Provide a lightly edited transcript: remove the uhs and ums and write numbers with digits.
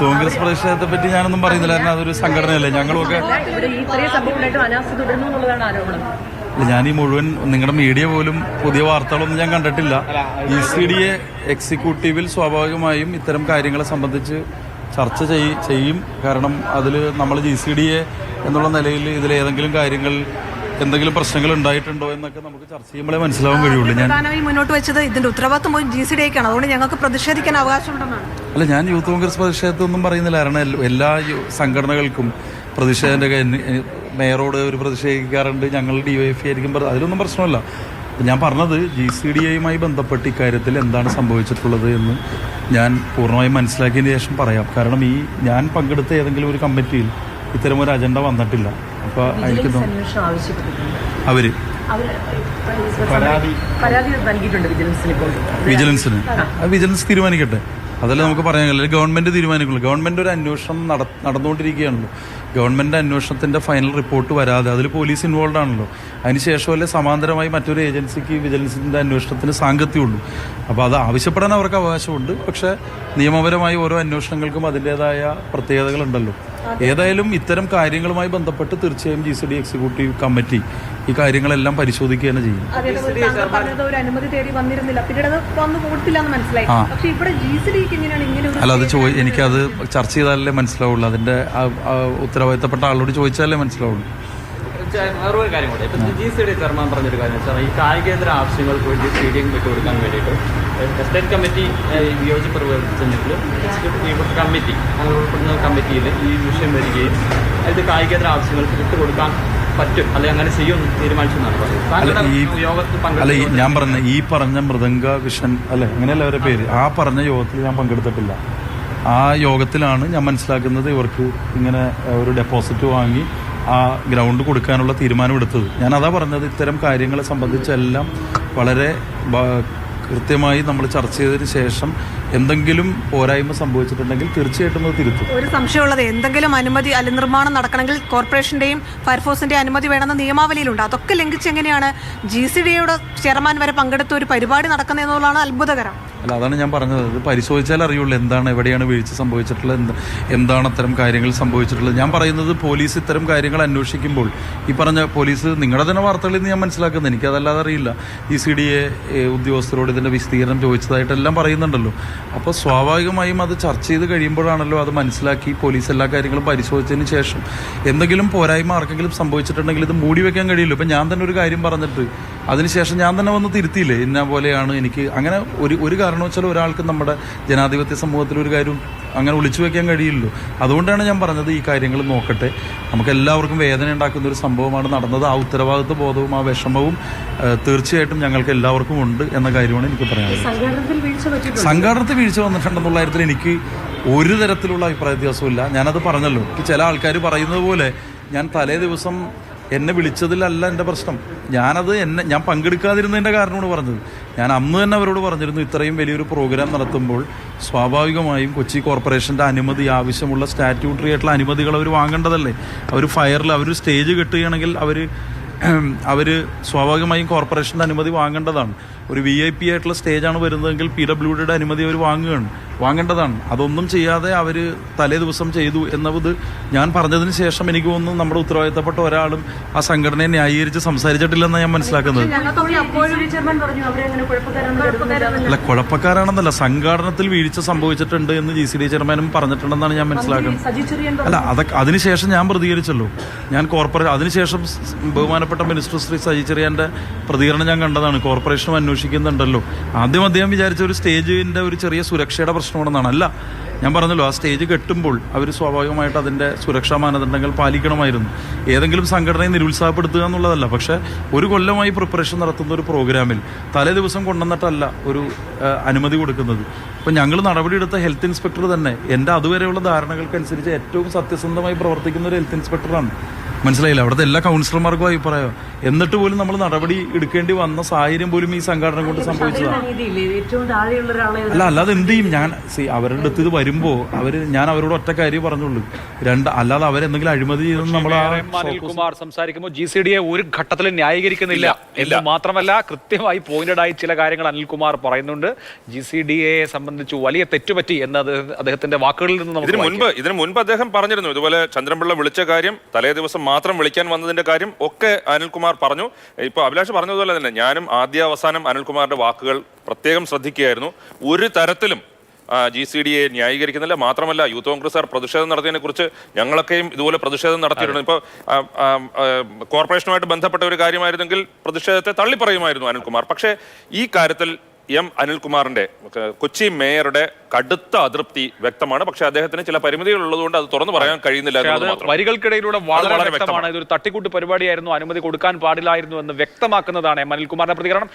Youth Congress പ്രതിഷേധത്തെ പറ്റി ഞാനൊന്നും പറയുന്നില്ല. കാരണം അതൊരു സംഘടനയല്ലേ. ഞങ്ങളുമൊക്കെ ഞാൻ ഈ മുഴുവൻ നിങ്ങളുടെ മീഡിയ പോലും പുതിയ വാർത്തകളൊന്നും ഞാൻ കണ്ടിട്ടില്ല. GCDA എക്സിക്യൂട്ടീവിൽ സ്വാഭാവികമായും ഇത്തരം കാര്യങ്ങളെ സംബന്ധിച്ച് ചർച്ച ചെയ്യും. കാരണം അതിൽ നമ്മൾ GCDA എന്നുള്ള നിലയിൽ ഇതിലേതെങ്കിലും കാര്യങ്ങൾ എന്തെങ്കിലും പ്രശ്നങ്ങൾ ഉണ്ടായിട്ടുണ്ടോ എന്നൊക്കെ നമുക്ക് ചർച്ച ചെയ്യുമ്പോഴേ മനസ്സിലാവാൻ കഴിയുള്ളൂ. ഞാൻ മുന്നോട്ട് വെച്ചത് ഇതിന്റെ ഉത്തരവാദിത്വം GCDAക്കാണ്, അതുകൊണ്ട് ഞങ്ങൾക്ക് പ്രതിഷേധിക്കാൻ അവകാശമുണ്ടെന്നാണ്. അല്ല, ഞാൻ യൂത്ത് കോൺഗ്രസ് പ്രതിഷേധത്തൊന്നും പറയുന്നില്ല. കാരണം എല്ലാ സംഘടനകൾക്കും പ്രതിഷേധന്റെ മേയറോട് ഒരു പ്രതിഷേധിക്കാറുണ്ട്. ഞങ്ങൾ DYFI ആയിരിക്കും, അതിലൊന്നും പ്രശ്നമല്ല. ഞാൻ പറഞ്ഞത് GCDAയുമായി ബന്ധപ്പെട്ട് ഇക്കാര്യത്തിൽ എന്താണ് സംഭവിച്ചിട്ടുള്ളത് എന്ന് ഞാൻ പൂർണ്ണമായും മനസ്സിലാക്കിയതിന് ശേഷം പറയാം. കാരണം ഞാൻ പങ്കെടുത്ത ഏതെങ്കിലും ഒരു കമ്മിറ്റിയിൽ ഇത്തരം ഒരു അജണ്ട വന്നിട്ടില്ല. അപ്പോൾ എനിക്ക് വിജിലൻസ് തീരുമാനിക്കട്ടെ, അതല്ലേ നമുക്ക് പറയാൻ കഴിയില്ല. ഗവൺമെന്റ് തീരുമാനിക്കുള്ളൂ. ഗവൺമെന്റ് ഒരു അന്വേഷണം നടന്നുകൊണ്ടിരിക്കുകയാണല്ലോ. ഗവൺമെന്റ് അന്വേഷണത്തിന്റെ ഫൈനൽ റിപ്പോർട്ട് വരാതെ അതിൽ പോലീസ് ഇൻവോൾവ് ആണല്ലോ. അതിനുശേഷമല്ലേ സമാന്തരമായി മറ്റൊരു ഏജൻസിക്ക് വിജിലൻസിന്റെ അന്വേഷണത്തിന് സാങ്കത്യമുള്ളൂ. അപ്പോൾ അത് ആവശ്യപ്പെടാൻ അവർക്ക് അവകാശമുണ്ട്. പക്ഷേ നിയമപരമായി ഓരോ അന്വേഷണങ്ങൾക്കും അതിൻ്റെതായ പ്രത്യേകതകളുണ്ടല്ലോ. ഏതായാലും ഇത്തരം കാര്യങ്ങളുമായി ബന്ധപ്പെട്ട് തീർച്ചയായും GCDA എക്സിക്യൂട്ടീവ് കമ്മിറ്റി ഈ കാര്യങ്ങളെല്ലാം പരിശോധിക്കുകയാണ് ചെയ്യും. അല്ല, അത് എനിക്കത് ചർച്ച ചെയ്താലേ മനസ്സിലാവുള്ളൂ. അതിന്റെ ഉത്തരവാദിത്തപ്പെട്ട ആളോട് ചോദിച്ചാലേ മനസ്സിലാവുള്ളൂ. വേറൊരു കാര്യം കൂടെ, ഇപ്പം GCDA ചെയർമാൻ പറഞ്ഞൊരു കാര്യം വെച്ചാൽ ഈ കായികേതര ആവശ്യങ്ങൾക്ക് വേണ്ടി സ്റ്റേഡിയം വിട്ടുകൊടുക്കാൻ വേണ്ടിയിട്ട് എസ്റ്റേറ്റ് കമ്മിറ്റി വിയോജിപ്പ് പ്രവർത്തിച്ചെങ്കിൽ എക്സിക്യൂട്ടീവ് കമ്മിറ്റി ഉൾപ്പെടുന്ന കമ്മിറ്റിയിൽ ഈ വിഷയം വരികയും ഇത് കായികേതര ആവശ്യങ്ങൾക്ക് വിട്ടുകൊടുക്കാൻ പറ്റും, അല്ലെങ്കിൽ അങ്ങനെ ചെയ്യുമെന്ന് തീരുമാനിച്ചെന്നാണ് പറയുന്നത്. അല്ല, ഞാൻ പറഞ്ഞ മൃദംഗ വിഷൻ അല്ലെ, അങ്ങനെയല്ല അവരുടെ പേര്, ആ പറഞ്ഞ യോഗത്തിൽ ഞാൻ പങ്കെടുത്തിട്ടില്ല. ആ യോഗത്തിലാണ് ഞാൻ മനസ്സിലാക്കുന്നത് ഇവർക്ക് ഇങ്ങനെ ഒരു ഡെപ്പോസിറ്റ് വാങ്ങി ആ ഗ്രൗണ്ട് കൊടുക്കാനുള്ള തീരുമാനമെടുത്തത്. ഞാൻ അതാ പറഞ്ഞത്, ഇത്തരം കാര്യങ്ങളെ സംബന്ധിച്ചെല്ലാം വളരെ കൃത്യമായി നമ്മൾ ചർച്ച ചെയ്തതിന് ശേഷം എന്തെങ്കിലും പോരായ്മ സംഭവിച്ചിട്ടുണ്ടെങ്കിൽ തീർച്ചയായിട്ടും അത് തിരുത്തും. ഒരു സംശയമുള്ളത്, എന്തെങ്കിലും അനുമതി അല്ലെങ്കിൽ നിർമ്മാണം നടക്കണമെങ്കിൽ കോർപ്പറേഷന്റെയും ഫയർഫോഴ്സിന്റെയും അനുമതി വേണമെന്ന നിയമാവലിയിലുണ്ട്. അതൊക്കെ ലംഘിച്ച് എങ്ങനെയാണ് GCDAയുടെ ചെയർമാൻ വരെ പങ്കെടുത്ത ഒരു പരിപാടി നടക്കുന്നതെന്നുള്ളതാണ് അത്ഭുതകരം. അല്ല, അതാണ് ഞാൻ പറഞ്ഞത്. ഇത് പരിശോധിച്ചാൽ അറിയുള്ളൂ എന്താണ്, എവിടെയാണ് വീഴ്ച സംഭവിച്ചിട്ടുള്ളത്, എന്താണ് അത്തരം കാര്യങ്ങൾ സംഭവിച്ചിട്ടുള്ളത്. ഞാൻ പറയുന്നത് പോലീസ് ഇത്തരം കാര്യങ്ങൾ അന്വേഷിക്കുമ്പോൾ ഈ പറഞ്ഞ പോലീസ് നിങ്ങളുടെ തന്നെ വാർത്തകളിൽ നിന്ന് ഞാൻ മനസ്സിലാക്കുന്നത്, എനിക്കതല്ലാതെ അറിയില്ല, GCDA ഉദ്യോഗസ്ഥരോട് ഇതിന്റെ വിശദീകരണം ചോദിച്ചതായിട്ടെല്ലാം പറയുന്നുണ്ടല്ലോ. അപ്പോൾ സ്വാഭാവികമായും അത് ചർച്ച ചെയ്ത് കഴിയുമ്പോഴാണല്ലോ അത് മനസ്സിലാക്കി പോലീസ് എല്ലാ കാര്യങ്ങളും പരിശോധിച്ചതിന് ശേഷം എന്തെങ്കിലും പോരായ്മ ആർക്കെങ്കിലും സംഭവിച്ചിട്ടുണ്ടെങ്കിൽ ഇത് മൂടി വെക്കാൻ കഴിയില്ല. ഇപ്പം ഞാൻ തന്നെ ഒരു കാര്യം പറഞ്ഞിട്ട് അതിനുശേഷം ഞാൻ തന്നെ വന്ന് തിരുത്തിയില്ലേ, ഇന്ന പോലെയാണ് എനിക്ക് അങ്ങനെ ഒരു കാരണവശാലും ഒരാൾക്ക് നമ്മുടെ ജനാധിപത്യ സമൂഹത്തിൽ ഒരു കാര്യം അങ്ങനെ ഒളിച്ചു വെക്കാൻ കഴിയില്ലല്ലോ. അതുകൊണ്ടാണ് ഞാൻ പറഞ്ഞത് ഈ കാര്യങ്ങൾ നോക്കട്ടെ. നമുക്ക് എല്ലാവർക്കും വേദന ഉണ്ടാക്കുന്ന ഒരു സംഭവമാണ് നടന്നത്. ആ ഉത്തരവാദിത്വ ബോധവും ആ വിഷമവും തീർച്ചയായിട്ടും ഞങ്ങൾക്ക് എല്ലാവർക്കും ഉണ്ട് എന്ന കാര്യമാണ് എനിക്ക് പറയാനുള്ളത്. സംഘാടനത്തിൽ വീഴ്ച വന്നിട്ടുണ്ടെന്നുള്ള കാര്യത്തിൽ എനിക്ക് ഒരു തരത്തിലുള്ള അഭിപ്രായ വ്യത്യാസമില്ല. ഞാനത് പറഞ്ഞല്ലോ. ചില ആൾക്കാർ പറയുന്നത് പോലെ ഞാൻ തലേ ദിവസം എന്നെ വിളിച്ചതിലല്ല എൻ്റെ പ്രശ്നം. ഞാൻ പങ്കെടുക്കാതിരുന്നതിൻ്റെ കാരണമാണ് പറഞ്ഞത്. ഞാൻ അന്ന് തന്നെ അവരോട് പറഞ്ഞിരുന്നു, ഇത്രയും വലിയൊരു പ്രോഗ്രാം നടത്തുമ്പോൾ സ്വാഭാവികമായും കൊച്ചി കോർപ്പറേഷൻ്റെ അനുമതി, ആവശ്യമുള്ള സ്റ്റാറ്റ്യൂട്ടറി ആയിട്ടുള്ള അനുമതികൾ അവർ വാങ്ങേണ്ടതല്ലേ. അവർ ഫയറിൽ അവർ സ്റ്റേജ് കെട്ടുകയാണെങ്കിൽ അവർ സ്വാഭാവികമായും കോർപ്പറേഷൻ്റെ അനുമതി വാങ്ങേണ്ടതാണ്. ഒരു VIP ആയിട്ടുള്ള സ്റ്റേജാണ് വരുന്നതെങ്കിൽ PWDയുടെ അനുമതി അവർ വാങ്ങേണ്ടതാണ്. അതൊന്നും ചെയ്യാതെ അവർ തലേ ദിവസം ചെയ്തു എന്നത് ഞാൻ പറഞ്ഞതിന് ശേഷം എനിക്ക് തോന്നുന്നു നമ്മുടെ ഉത്തരവാദിത്തപ്പെട്ട ഒരാളും ആ സംഘടനയെ ന്യായീകരിച്ച് സംസാരിച്ചിട്ടില്ലെന്നാണ് ഞാൻ മനസ്സിലാക്കുന്നത്. അല്ല, കുഴപ്പക്കാരാണെന്നല്ല, സംഘാടനത്തിൽ വീഴ്ച സംഭവിച്ചിട്ടുണ്ട് എന്ന് GCDA ചെയർമാനും പറഞ്ഞിട്ടുണ്ടെന്നാണ് ഞാൻ മനസ്സിലാക്കുന്നത്. അല്ല, അതൊക്കെ അതിനുശേഷം ഞാൻ പ്രതികരിച്ചല്ലോ. ഞാൻ അതിനുശേഷം ബഹുമാനപ്പെട്ട മിനിസ്റ്റർ ശ്രീ സജി ചെറിയാന്റെ പ്രതികരണം ഞാൻ കണ്ടതാണ്. കോർപ്പറേഷനും അന്വേഷിക്കുന്നുണ്ടല്ലോ. ആദ്യം അദ്ദേഹം വിചാരിച്ച ഒരു സ്റ്റേജിന്റെ ഒരു ചെറിയ സുരക്ഷയുടെ പ്രശ്നമാണെന്നാണ്. അല്ല, ഞാൻ പറഞ്ഞല്ലോ, ആ സ്റ്റേജ് കെട്ടുമ്പോൾ അവർ സ്വാഭാവികമായിട്ട് അതിൻ്റെ സുരക്ഷാ മാനദണ്ഡങ്ങൾ പാലിക്കണമായിരുന്നു. ഏതെങ്കിലും സംഘടനയെ നിരുത്സാഹപ്പെടുത്തുക എന്നുള്ളതല്ല. പക്ഷേ ഒരു കൊല്ലമായി പ്രിപ്പറേഷൻ നടത്തുന്ന ഒരു പ്രോഗ്രാമിൽ തലേ ദിവസം കൊണ്ടുവന്നിട്ടല്ല ഒരു അനുമതി കൊടുക്കുന്നത്. അപ്പം ഞങ്ങൾ നടപടിയെടുത്ത ഹെൽത്ത് ഇൻസ്പെക്ടർ തന്നെ എൻ്റെ അതുവരെയുള്ള ധാരണകൾക്കനുസരിച്ച് ഏറ്റവും സത്യസന്ധമായി പ്രവർത്തിക്കുന്ന ഒരു ഹെൽത്ത് ഇൻസ്പെക്ടറാണ്. മനസ്സിലായില്ല, അവിടുത്തെ എല്ലാ കൗൺസിലർമാർക്കും അഭിപ്രായം. എന്നിട്ട് പോലും നമ്മൾ നടപടി എടുക്കേണ്ടി വന്ന സാഹചര്യം പോലും ഈ സംഘടന കൊണ്ട് സംഭവിച്ചതാണ്. അല്ലാതെ എന്ത് ചെയ്യും? അവരുടെ അടുത്ത് ഇത് വരുമ്പോൾ ഞാൻ അവരോട് ഒറ്റ കാര്യം പറഞ്ഞുള്ളൂ, അല്ലാതെ അവരെന്തെങ്കിലും അഴിമതി ചെയ്തെന്ന് നമ്മൾ അനിൽകുമാർ സംസാരിക്കുമ്പോൾ GCDയെ ഒരു ഘട്ടത്തിലും ന്യായീകരിക്കുന്നില്ല എന്ന് മാത്രമല്ല കൃത്യമായി പോയിന്റഡായി ചില കാര്യങ്ങൾ അനിൽകുമാർ പറയുന്നുണ്ട്. GCDയെ സംബന്ധിച്ചു വലിയ തെറ്റുപറ്റി എന്നത് അദ്ദേഹത്തിന്റെ വാക്കുകളിൽ നിന്ന് നമുക്ക് ഇതിനു മുൻപ് അദ്ദേഹം പറഞ്ഞിരുന്നു. ഇതുപോലെ ചന്ദ്രൻപിള്ള വിളിച്ച കാര്യം, തലേ ദിവസം മാത്രം വിളിക്കാൻ വന്നതിന്റെ കാര്യം ഒക്കെ അനിൽകുമാർ പറഞ്ഞു. ഇപ്പൊ അഭിലാഷ് പറഞ്ഞതുപോലെ തന്നെ ഞാനും ആദ്യ അവസാനം അനിൽകുമാറിന്റെ വാക്കുകൾ പ്രത്യേകം ശ്രദ്ധിക്കുകയായിരുന്നു. ഒരു തരത്തിലും GCDയെ ന്യായീകരിക്കുന്നില്ല. മാത്രമല്ല യൂത്ത് കോൺഗ്രസ്സുകാർ പ്രതിഷേധം നടത്തിയതിനെ കുറിച്ച് ഞങ്ങളൊക്കെയും ഇതുപോലെ പ്രതിഷേധം നടത്തിയിട്ടുണ്ട്. ഇപ്പോൾ കോർപ്പറേഷനുമായിട്ട് ബന്ധപ്പെട്ട ഒരു കാര്യമായിരുന്നെങ്കിൽ പ്രതിഷേധത്തെ തള്ളിപ്പറയുമായിരുന്നു അനിൽകുമാർ. പക്ഷേ ഈ കാര്യത്തിൽ അനിൽകുമാറിന്റെ കൊച്ചി മേയറുടെ കടുത്ത അതൃപ്തി വ്യക്തമാണ്. പക്ഷെ അദ്ദേഹത്തിന് ചില പരിമിതികൾ ഉള്ളതുകൊണ്ട് അത് തുറന്നു പറയാൻ കഴിയുന്നില്ല. വരികൾക്കിടയിലൂടെ വളരെ വ്യക്തമാണ് ഇതൊരു തട്ടിക്കൂട്ട് പരിപാടിയായിരുന്നു, അനുമതി കൊടുക്കാൻ പാടില്ലായിരുന്നു എന്ന് വ്യക്തമാക്കുന്നതാണ് അനിൽകുമാറിന്റെ പ്രതികരണം.